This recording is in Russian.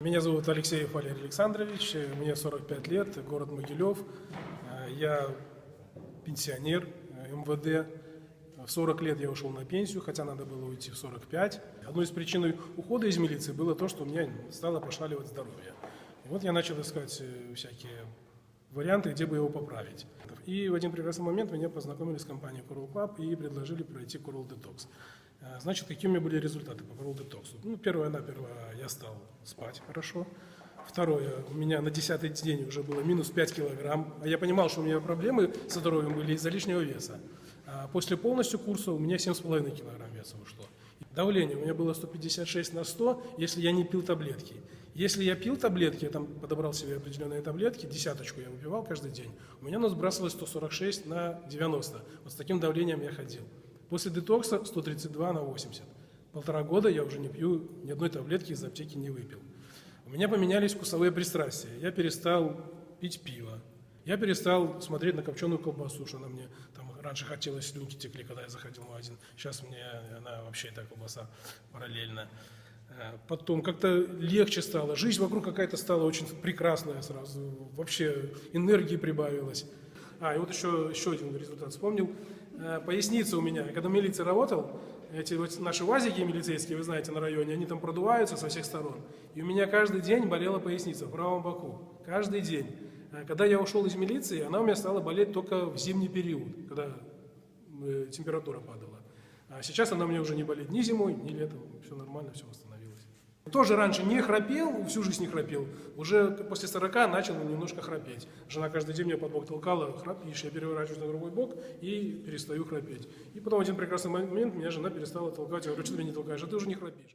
Меня зовут Алексеев Валерий Александрович, мне 45 лет, город Могилев. Я пенсионер МВД. В 40 лет я ушел на пенсию, хотя надо было уйти в 45. Одной из причин ухода из милиции было то, что у меня стало пошаливать здоровье. И вот я начал искать всякие варианты, где бы его поправить. И в один прекрасный момент меня познакомили с компанией Coral Club и предложили пройти Coral Detox. Значит, какие у меня были результаты по Coral Detox? Первое-наперво я стал спать хорошо. Второе, у меня на 10-й день уже было минус 5 килограмм. А я понимал, что у меня проблемы со здоровьем были из-за лишнего веса. А после полностью курса у меня 7,5 килограмм веса ушло. Давление у меня было 156/100, если я не пил таблетки. Если я пил таблетки, я там подобрал себе определенные таблетки, десяточку я выпивал каждый день, у меня оно сбрасывалось 146/90. Вот с таким давлением я ходил. После детокса 132/80. 1,5 года я уже не пью ни одной таблетки, из аптеки не выпил. У меня поменялись вкусовые пристрастия. Я перестал пить пиво. Я перестал смотреть на копченую колбасу, что она мне там раньше хотелось, слюнки текли, когда я заходил в магазин. Сейчас мне она вообще эта колбаса параллельно. Потом как-то легче стало. Жизнь вокруг какая-то стала очень прекрасная сразу. Вообще энергии прибавилось. И вот еще один результат вспомнил. Поясница у меня. Когда в милиции работал, эти вот наши УАЗики милицейские, вы знаете, на районе, они там продуваются со всех сторон. И у меня каждый день болела поясница в правом боку. Каждый день. Когда я ушел из милиции, она у меня стала болеть только в зимний период, когда температура падала. А сейчас она у меня уже не болит ни зимой, ни летом. Все нормально, все восстановилось. Тоже раньше не храпел, всю жизнь не храпел. Уже после 40 начал немножко храпеть. Жена каждый день меня под бок толкала: храпишь, я переворачиваюсь на другой бок и перестаю храпеть. И потом в один прекрасный момент меня жена перестала толкать. Я говорю: что ты меня не толкаешь, а ты уже не храпишь.